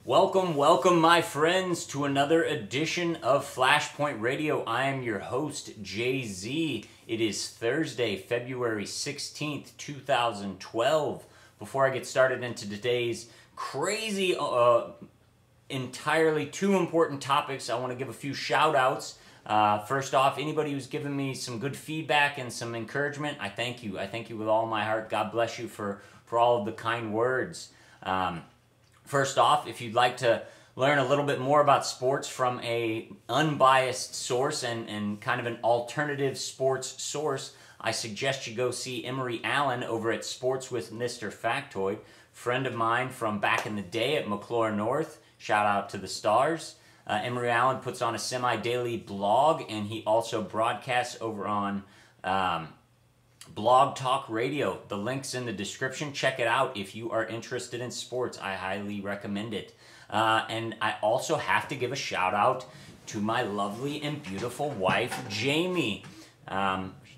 Welcome, my friends, to another edition of Flashpoint Radio. I am your host, Jay-Z. It is Thursday, February 16th, 2012. Before I get started into today's crazy, entirely two important topics, I want to give a few shout-outs. First off, anybody who's given me some good feedback and some encouragement, I thank you. I thank you with all my heart. God bless you for all of the kind words. First off, if you'd like to learn a little bit more about sports from a unbiased source and kind of an alternative sports source, I suggest you go see Emory Allen over at Sports with Mr. Factoid, friend of mine from back in the day at McClure North. Shout out to the Stars. Emory Allen puts on a semi-daily blog, and he also broadcasts over on Blog Talk Radio. The link's in the description. Check it out if you are interested in sports. I highly recommend it. And I also have to give a shout out to my lovely and beautiful wife, Jayme.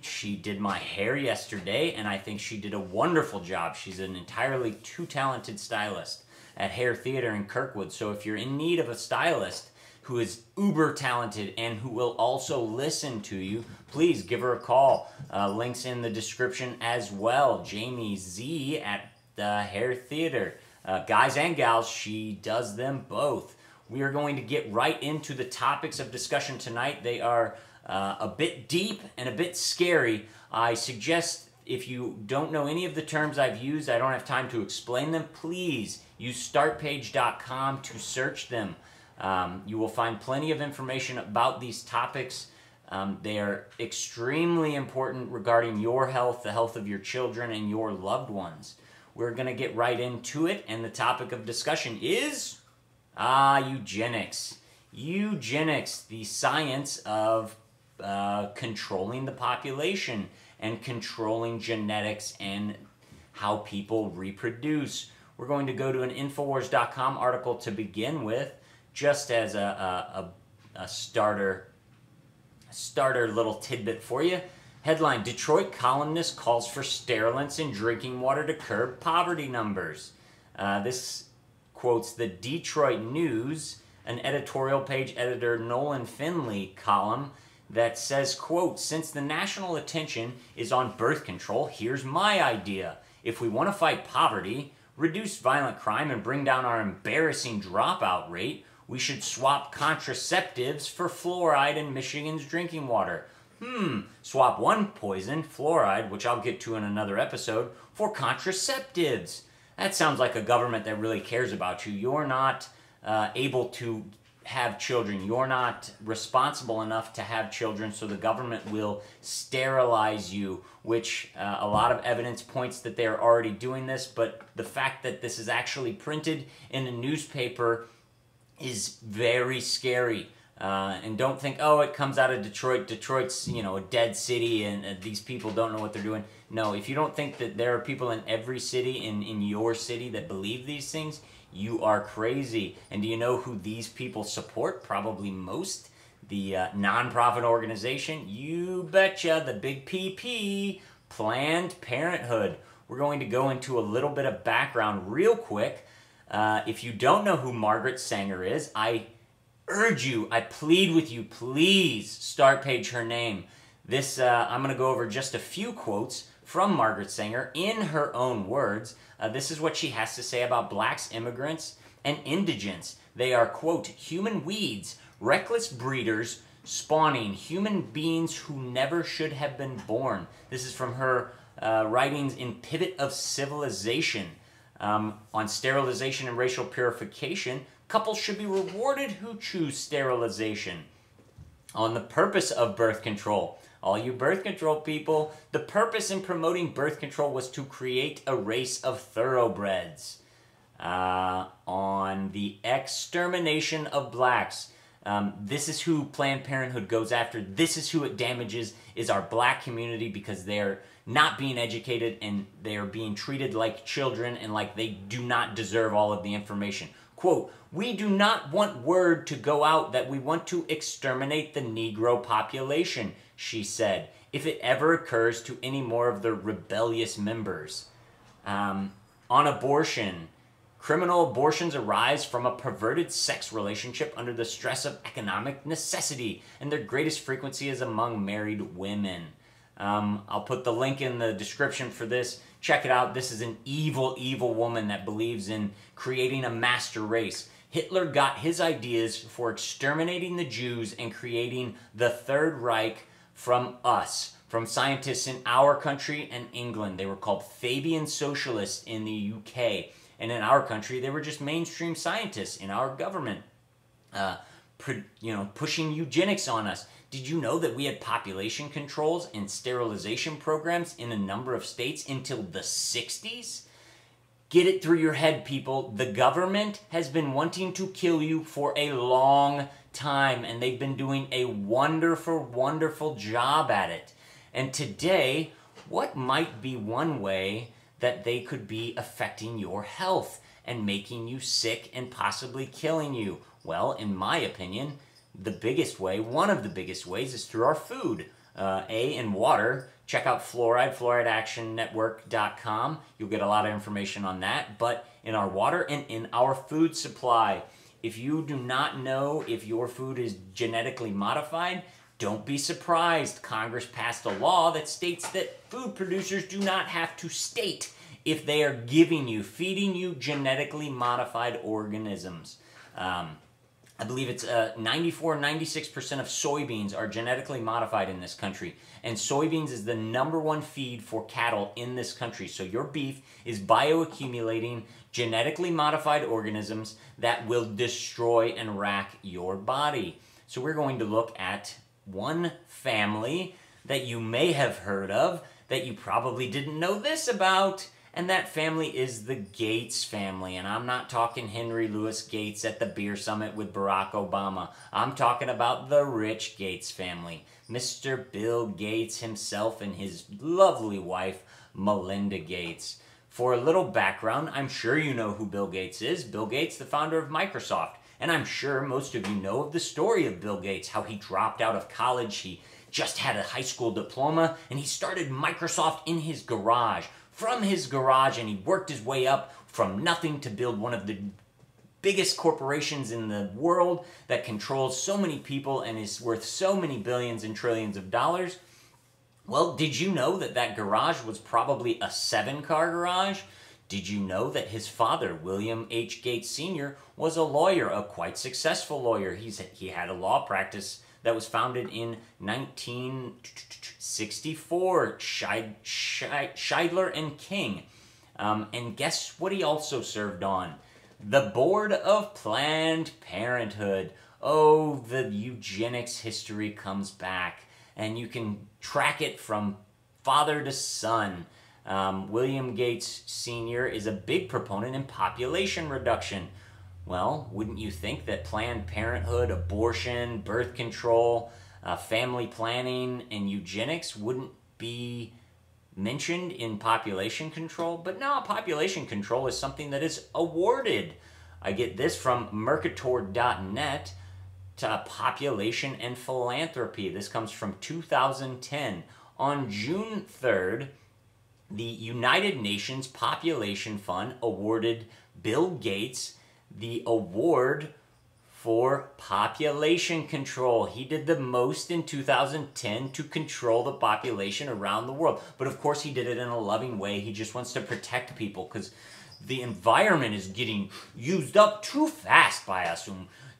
She did my hair yesterday, and I think she did a wonderful job. She's an entirely too talented stylist at Hair Theater in Kirkwood. So if you're in need of a stylist who is uber talented and who will also listen to you, please give her a call. Links in the description as well. Jayme Z at the Hair Theater. Guys and gals, she does them both. We are going to get right into the topics of discussion tonight. They are a bit deep and a bit scary. I suggest if you don't know any of the terms I've used, I don't have time to explain them, please use startpage.com to search them. You will find plenty of information about these topics. They are extremely important regarding your health, the health of your children, and your loved ones. We're going to get right into it, and the topic of discussion is eugenics. Eugenics, the science of controlling the population and controlling genetics and how people reproduce. We're going to go to an Infowars.com article to begin with, just as a starter little tidbit for you. Headline: Detroit columnist calls for sterilants in drinking water to curb poverty numbers. This quotes the Detroit News, an editorial page editor Nolan Finley column that says, quote, "Since the national attention is on birth control, here's my idea. If we want to fight poverty, reduce violent crime, and bring down our embarrassing dropout rate, we should swap contraceptives for fluoride in Michigan's drinking water. Swap one poison, fluoride, which I'll get to in another episode, for contraceptives." That sounds like a government that really cares about you. You're not able to have children. You're not responsible enough to have children, so the government will sterilize you, which a lot of evidence points that they're already doing this, but the fact that this is actually printed in a newspaper is very scary. And don't think, oh, it comes out of Detroit. Detroit's, a dead city and these people don't know what they're doing. No, if you don't think that there are people in every city, in your city, that believe these things, you are crazy. And do you know who these people support? Probably most. The nonprofit organization. You betcha, the big PP, Planned Parenthood. We're going to go into a little bit of background real quick. If you don't know who Margaret Sanger is, I urge you, I plead with you, please start page her name. This, I'm going to go over just a few quotes from Margaret Sanger in her own words. This is what she has to say about blacks, immigrants, and indigents. They are, quote, "human weeds, reckless breeders, spawning human beings who never should have been born." This is from her writings in Pivot of Civilization. On sterilization and racial purification, couples should be rewarded who choose sterilization. On the purpose of birth control, all you birth control people, the purpose in promoting birth control was to create a race of thoroughbreds. On the extermination of blacks, this is who Planned Parenthood goes after. This is who it damages, is our black community, because they're not being educated and they are being treated like children and like they do not deserve all of the information. Quote, "We do not want word to go out that we want to exterminate the Negro population," she said, "if it ever occurs to any more of the rebellious members." On abortion, Criminal abortions arise from a perverted sex relationship under the stress of economic necessity, and their greatest frequency is among married women. I'll put the link in the description for this. Check it out. This is an evil, evil woman that believes in creating a master race. Hitler got his ideas for exterminating the Jews and creating the Third Reich from us, from scientists in our country and England. They were called Fabian socialists in the UK. And in our country, they were just mainstream scientists in our government, pushing eugenics on us. Did you know that we had population controls and sterilization programs in a number of states until the 60s? Get it through your head, people. The government has been wanting to kill you for a long time, and they've been doing a wonderful, wonderful job at it. And today, what might be one way that they could be affecting your health and making you sick and possibly killing you? Well, in my opinion, the biggest way, one of the biggest ways, is through our food. In water. Check out fluoride, fluorideactionnetwork.com. You'll get a lot of information on that. But in our water and in our food supply, if you do not know if your food is genetically modified, don't be surprised. Congress passed a law that states that food producers do not have to state if they are feeding you genetically modified organisms. I believe it's 94, 96% of soybeans are genetically modified in this country. And soybeans is the #1 feed for cattle in this country. So your beef is bioaccumulating genetically modified organisms that will destroy and rack your body. So we're going to look at one family that you may have heard of that you probably didn't know this about. And that family is the Gates family. And I'm not talking Henry Louis Gates at the beer summit with Barack Obama. I'm talking about the rich Gates family. Mr. Bill Gates himself and his lovely wife, Melinda Gates. For a little background, I'm sure you know who Bill Gates is. Bill Gates, the founder of Microsoft. And I'm sure most of you know of the story of Bill Gates, how he dropped out of college. He just had a high school diploma, and he started Microsoft in his garage. From his garage, and he worked his way up from nothing to build one of the biggest corporations in the world that controls so many people and is worth so many billions and trillions of dollars. Well, did you know that that garage was probably a 7-car garage? Did you know that his father, William H. Gates Sr., was a lawyer, a quite successful lawyer? He had a law practice that was founded in 1964, Scheidler and King. And guess what he also served on? The board of Planned Parenthood. Oh, the eugenics history comes back, and you can track it from father to son. William Gates Sr. is a big proponent in population reduction. Well, wouldn't you think that Planned Parenthood, abortion, birth control, family planning, and eugenics wouldn't be mentioned in population control? But no, population control is something that is awarded. I get this from Mercator.net to Population and Philanthropy. This comes from 2010. On June 3rd, the United Nations Population Fund awarded Bill Gates the award for population control. He did the most in 2010 to control the population around the world. But of course he did it in a loving way. He just wants to protect people because the environment is getting used up too fast by us.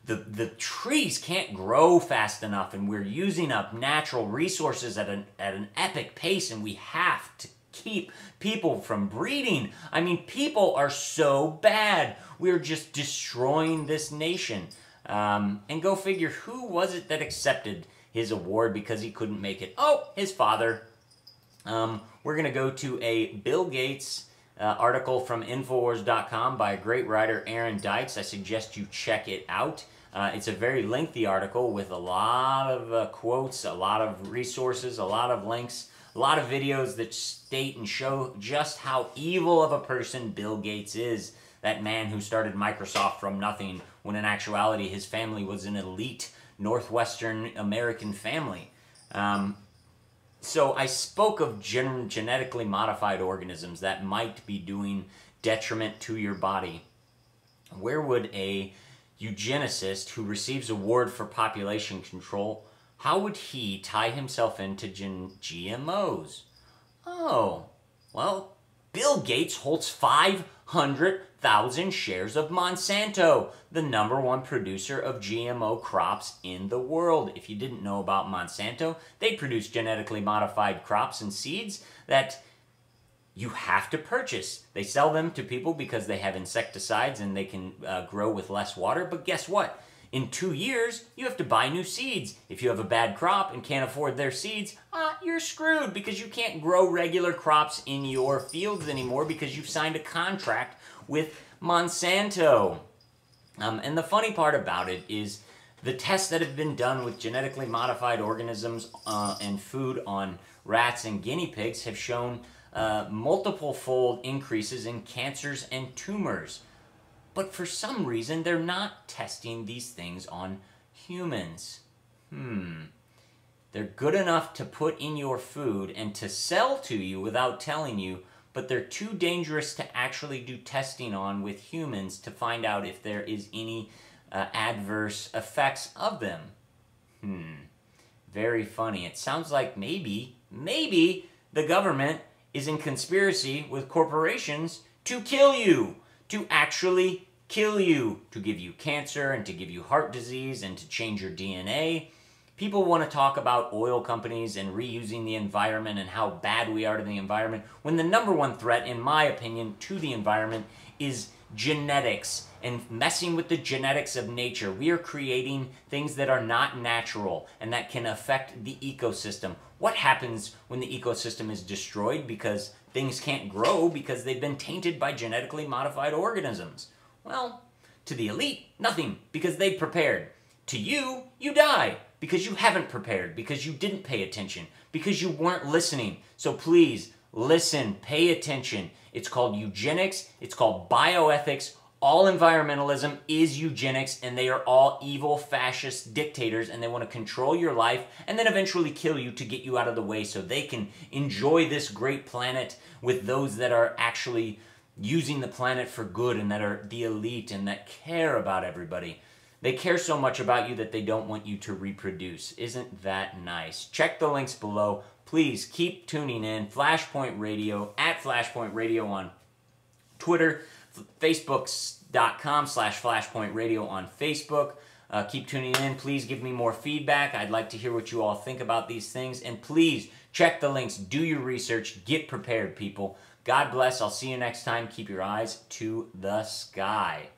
The trees can't grow fast enough, and we're using up natural resources at an epic pace, and we have to keep people from breeding. I mean, people are so bad. We're just destroying this nation. And go figure, who was it that accepted his award because he couldn't make it? Oh, his father. We're going to go to a Bill Gates article from Infowars.com by a great writer, Aaron Dykes. I suggest you check it out. It's a very lengthy article with a lot of quotes, a lot of resources, a lot of links, a lot of videos that state and show just how evil of a person Bill Gates is. That man who started Microsoft from nothing, when in actuality his family was an elite Northwestern American family. So I spoke of genetically modified organisms that might be doing detriment to your body. Where would a eugenicist who receives award for population control, how would he tie himself into GMOs? Oh, well, Bill Gates holds 500,000 shares of Monsanto, the #1 producer of GMO crops in the world. If you didn't know about Monsanto, they produce genetically modified crops and seeds that you have to purchase. They sell them to people because they have insecticides and they can grow with less water. But guess what? In 2 years, you have to buy new seeds. If you have a bad crop and can't afford their seeds, you're screwed because you can't grow regular crops in your fields anymore because you've signed a contract with Monsanto. And the funny part about it is the tests that have been done with genetically modified organisms and food on rats and guinea pigs have shown multiple-fold increases in cancers and tumors. But for some reason, they're not testing these things on humans. They're good enough to put in your food and to sell to you without telling you, but they're too dangerous to actually do testing on with humans to find out if there is any adverse effects of them. Very funny. It sounds like maybe the government is in conspiracy with corporations to kill you, to actually kill you, to give you cancer and to give you heart disease and to change your DNA. People want to talk about oil companies and reusing the environment and how bad we are to the environment, when the #1 threat, in my opinion, to the environment is genetics and messing with the genetics of nature. We are creating things that are not natural and that can affect the ecosystem. What happens when the ecosystem is destroyed because things can't grow because they've been tainted by genetically modified organisms? Well, to the elite, nothing, because they've prepared. To you, you die because you haven't prepared, because you didn't pay attention, because you weren't listening. So please, listen, pay attention. It's called eugenics, it's called bioethics. All environmentalism is eugenics, and they are all evil fascist dictators, and they want to control your life and then eventually kill you to get you out of the way so they can enjoy this great planet with those that are actually using the planet for good and that are the elite and that care about everybody. They care so much about you that they don't want you to reproduce. Isn't that nice? Check the links below. Please keep tuning in. Flashpoint Radio, at Flashpoint Radio on Twitter, Facebook.com/Flashpoint Radio on Facebook. Keep tuning in. Please give me more feedback. I'd like to hear what you all think about these things. And please check the links. Do your research. Get prepared, people. God bless. I'll see you next time. Keep your eyes to the sky.